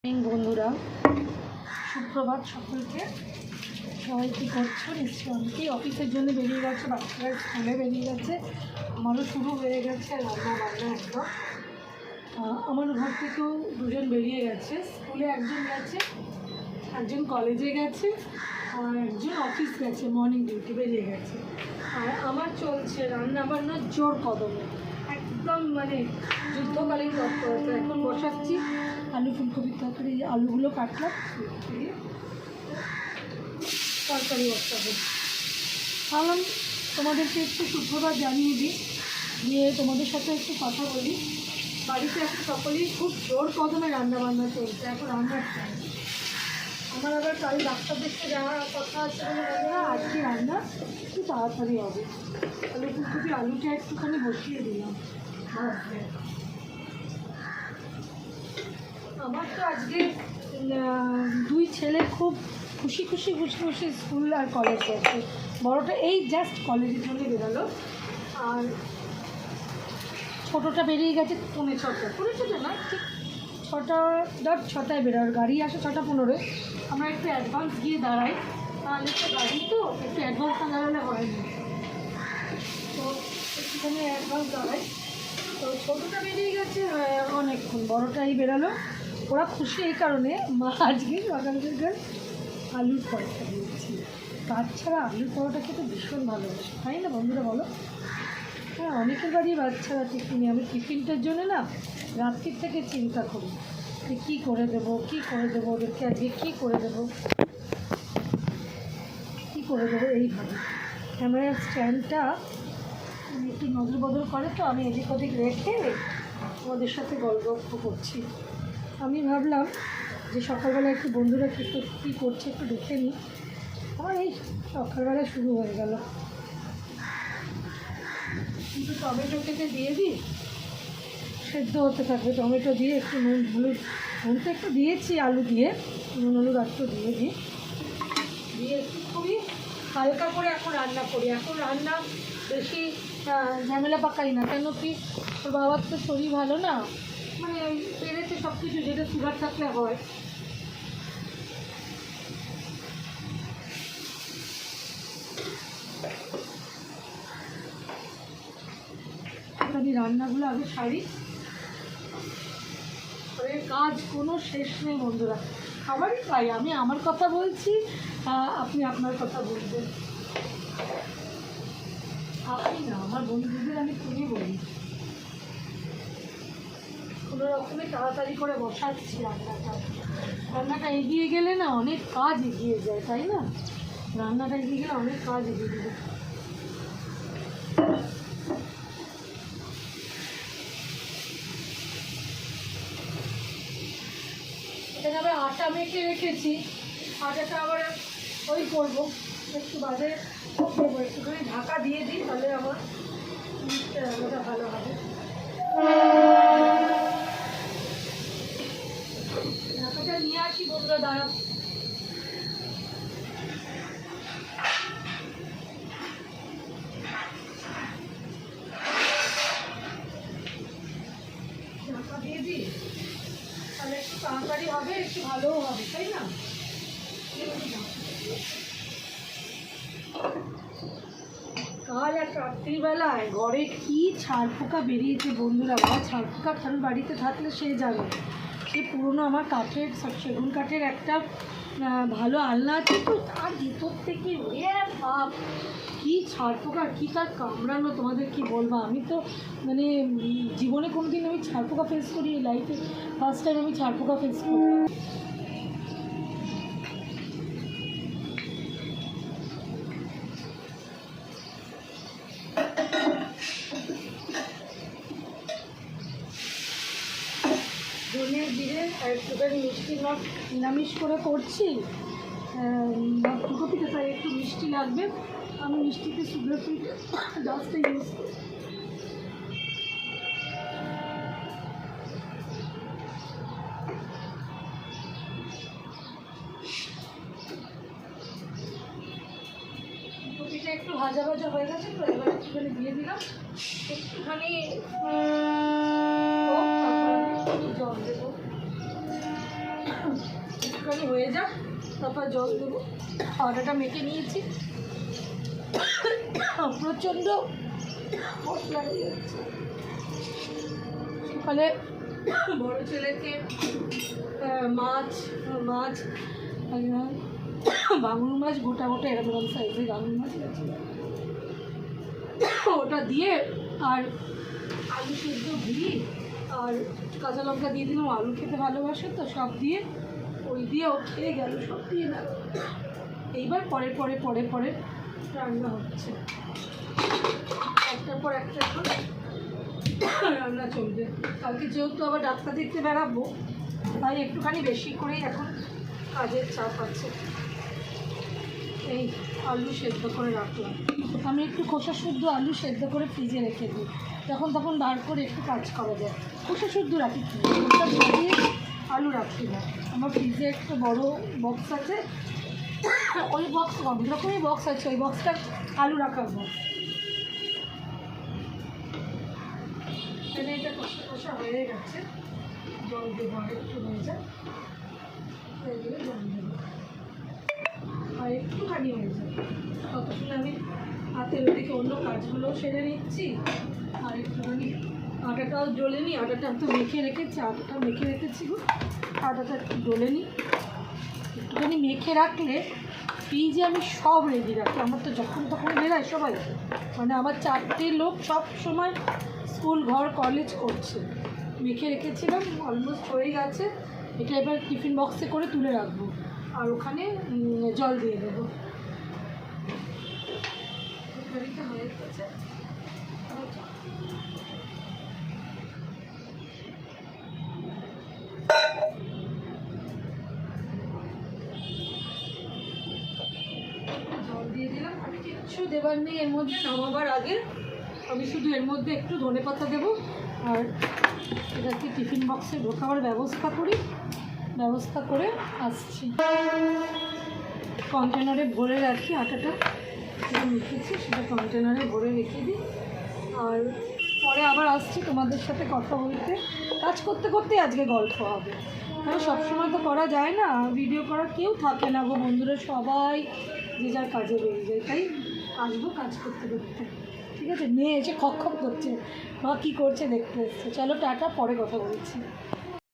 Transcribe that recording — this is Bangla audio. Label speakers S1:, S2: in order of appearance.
S1: বন্ধুরা, সুপ্রভাত সকলকে। সবাই কী করছো? নিশ্চয়ই অনেকেই অফিসের জন্য বেরিয়ে গেছে, বাচ্চারা স্কুলে বেরিয়ে গেছে, আমারও শুরু হয়ে গেছে রান্না বান্না একদম। আমার ঘর থেকেও দুজন বেরিয়ে গেছে, স্কুলে একজন গেছে, একজন কলেজে গেছে, আর একজন অফিস গেছে, মর্নিং ডিউটি বেরিয়ে গেছে। আর আমার চলছে রান্না বান্নার জোর কদমে, একদম মানে যুদ্ধকালীন তৎপরতা। এখন বসাচ্ছি আলু ফুলকপির তরকারি, আলুগুলো কাটলাম, তরকারি বসাবো। ভাবলাম তোমাদেরকে একটু সুপ্রভাত জানিয়ে দিই, দিয়ে তোমাদের সাথে একটু কথা বলি। বাড়িতে এখন সকলেই খুব জোর কদমে রান্নাবান্না চলছে, এখন রান্নার টাইম। আমার আবার কাল ডাক্তার দেখতে যাওয়ার কথা আছে বলে বন্ধুরা, আজকে রান্না একটু তাড়াতাড়ি হবে। আলু ফুলকপি আলুটা একটুখানি বসিয়ে দিলাম। আমার তো আজকে দুই ছেলে খুব খুশি খুশি স্কুল আর কলেজ গেছে। বড়টা এই জাস্ট কলেজের জন্য বেরোলো, আর ছোটোটা বেরিয়ে গেছে 6:45 না, ঠিক 6:10 বেরোর গাড়ি আসে 6:15। আমরা একটু অ্যাডভান্স গিয়ে দাঁড়াই, তাহলে তো গাড়ি তো একটু অ্যাডভান্স না দাঁড়ালে হয়নি, তো একটুখানি অ্যাডভান্স দাঁড়াই। তো ছোটোটা বেরিয়ে গেছে অনেকক্ষণ, বড়োটাই বেরোলো। ওরা খুশি এই কারণে, মা আজকে সকাল সকাল আলুর পরোটা দিয়েছি। কাজ ছাড়া আলুর পরোটা খেতে ভীষণ ভালোবাসে, তাই না বন্ধুরা বলো? হ্যাঁ, অনেকের বাড়ি বাচ্চারা টিফিনে, আমি টিফিনটার জন্য না রাত্রির থেকে চিন্তা করি যে কী করে দেবো ওদেরকে, আজকে কী করে দেবো এইভাবে। ক্যামেরার স্ট্যান্ডটা একটু নজর বদল করে, তো আমি এদিক ওদিক রেখে ওদের সাথে গল্প করছি। আমি ভাবলাম যে সকালবেলা একটু বন্ধুরা কী করছে একটু দেখে নিই। আমার এই সকালবেলা শুরু হয়ে গেল। কিন্তু টমেটো কেটে দিয়ে দিই, সেদ্ধ হতে থাকবে। টমেটো দিয়ে একটু নুন হলুদ, নুন তো একটু দিয়েছি আলু দিয়ে, নুন হলুদ একটু দিয়ে দিই, দিয়ে একটু খুবই হালকা করে এখন রান্না করি। এখন রান্না বেশি ঝামেলা পাকাই না, কেন কি ওর বাবার তো শরীর ভালো না, মানে ওই পেরেছে সব কিছু, যেটা সুগার থাকলে হয়। আমি রান্নাগুলো আগে সারি, কাজ কোনো শেষ নেই বন্ধুরা, খাবারই পাই। আমি আমার কথা বলছি, আপনি আপনার কথা বলবেন। আপনি না, আমার বন্ধুদের আমি তুমি বলি। কোনো রকমে তাড়াতাড়ি করে বসাচ্ছি রান্নাটা এগিয়ে গেলে না অনেক কাজ এগিয়ে যায়, তাই না? রান্নাটা এগিয়ে গেলে অনেক কাজ এগিয়ে যায়। এখানে আবার আটা মেখে রেখেছি, আটাটা আবার ওই করবো একটু বাদে দেবো, একটুখানি ঢাকা দিয়ে দিই, তাহলে আমার রান্নাটা ভালো হবে। ঢাকাটা নিয়ে আসি বন্ধুরা, দাঁড়া। ঢাকা দিয়ে দিই, তাহলে একটু তাড়াতাড়ি হবে, একটু ভালোও হবে, তাই না? কাল এক রাত্রিবেলায় ঘরে কি ছাড় পোকা বেরিয়েছে বন্ধুরা। বা ছাড় পোকা কারণ বাড়িতে থাকলে সে জানে, সে পুরোনো আমার কাঠের সেগুন কাঠের একটা ভালো আলনা আছে, তো তার ভিতর থেকে বাপ কী ছাড় পোকা, কী তার কামড়ানো, তোমাদের কি বলবো। আমি তো মানে জীবনে কোনো দিন আমি ছাড় পোকা ফেস করি, লাইফে ফার্স্ট টাইম আমি ছাড় পোকা ফেস করি। ধনে জিরে আর একটুখানি মিষ্টি, নিরামিষ করে করছি ফুলকপিটা, তাই একটু মিষ্টি লাগবে। আমি মিষ্টিতে সুগার ফ্রি ডাস্টটা ইউজ করি। ফুলকপিটা একটু ভাজা ভাজা হয়ে গেছে, তো এবার একটুখানি দিয়ে দিলাম, একটুখানি জল দেবো। একটুখানি হয়ে যাক, তারপর জল দেবো। আটাটা মেখে নিয়েছি, প্রচণ্ড মশলা হয়ে যাচ্ছে। সকালে বড় ছেলেকে মাছ ভাঙুন মাছ গোটা গোটা এরকম সাইজের ভাঙুন মাছ আছে, ওটা দিয়ে আর আলু সেদ্ধ দিয়ে আর কাঁচা লঙ্কা দিয়ে দিলাম। আলু খেতে ভালোবাসে তো, সব দিয়ে ওই দিয়ে ও খেয়ে গেল, সব দিয়ে না। এইবার পরে পরে পরে পরে রান্না হচ্ছে, একটার পর একটা করে রান্না চলবে। কালকে যেহেতু আবার ডাক্তার দেখতে বেড়াবো, তাই একটুখানি বেশি করেই এখন কাজের চাপ আছে। এই আলু সেদ্ধ করে রাখলাম, আমি একটু খোসা শুদ্ধ আলু সেদ্ধ করে ফ্রিজে রেখে দিই, যখন তখন বার করে একটু কাজ করা যায়। খোসা শুদ্ধ রাখি, খোসা দিয়ে আলু রাখি না। আমার ফ্রিজে একটা বড় বক্স আছে, ওই বক্স অনেক রকমই বক্স আছে, ওই বক্সটা আলু রাখার বক্স। এটা কষা কষা হয়ে গেছে, জল দেবো আর একটু হয়ে যায়, হয়ে গেলে জল দেবো আর একটুখানি হয়ে যায়। ততক্ষণ আমি হাতের ওদিকে অন্য কাজগুলো সেরে নিচ্ছি। আর একটুখানি আটাটাও জ্বলে নিই, আটাটা তো মেখে রেখেছি, আটাটা মেখে রেখেছি গো, আটাটা একটু জ্বলে নিই। একটুখানি মেখে রাখলে ফ্রিজে আমি সব রেডি রাখি, আমার তো যখন তখন বেরোয় সবাই, মানে আমার 4টে লোক সব সময় স্কুল ঘর কলেজ করছে। মেখে রেখেছিলাম, অলমোস্ট হয়ে গেছে। এটা এবার টিফিন বক্সে করে তুলে রাখবো আর ওখানে জল দিয়ে দেবো। হয়ে গেছে, জল দিয়ে দিলাম। আমি কিচ্ছু দেবার নেই এর মধ্যে, নামাবার আগে আমি শুধু এর মধ্যে একটু ধনেপাতা দেবো আর এটাকে টিফিন বক্সে ঢোকাবার ব্যবস্থা করি, ব্যবস্থা করে আসছি। কন্টেনারে ভরে রাখি, আটাটা যেটা মেখেছি সেটা কন্টেনারে ভরে রেখে দিই। আর পরে আবার আসছি তোমাদের সাথে কথা বলতে, কাজ করতে করতে আজকে গল্প হবে। হ্যাঁ, সবসময় তো করা যায় না, ভিডিও করার কেউ থাকে না গো বন্ধুরা, সবাই যে যার কাজে বেরিয়ে যায়, তাই আসবো কাজ করতে করতে। ঠিক আছে, মেয়ে এসে খক খক করছে, মা কী করছে দেখতে এসছে। চলো টাটা, পরে কথা বলছি।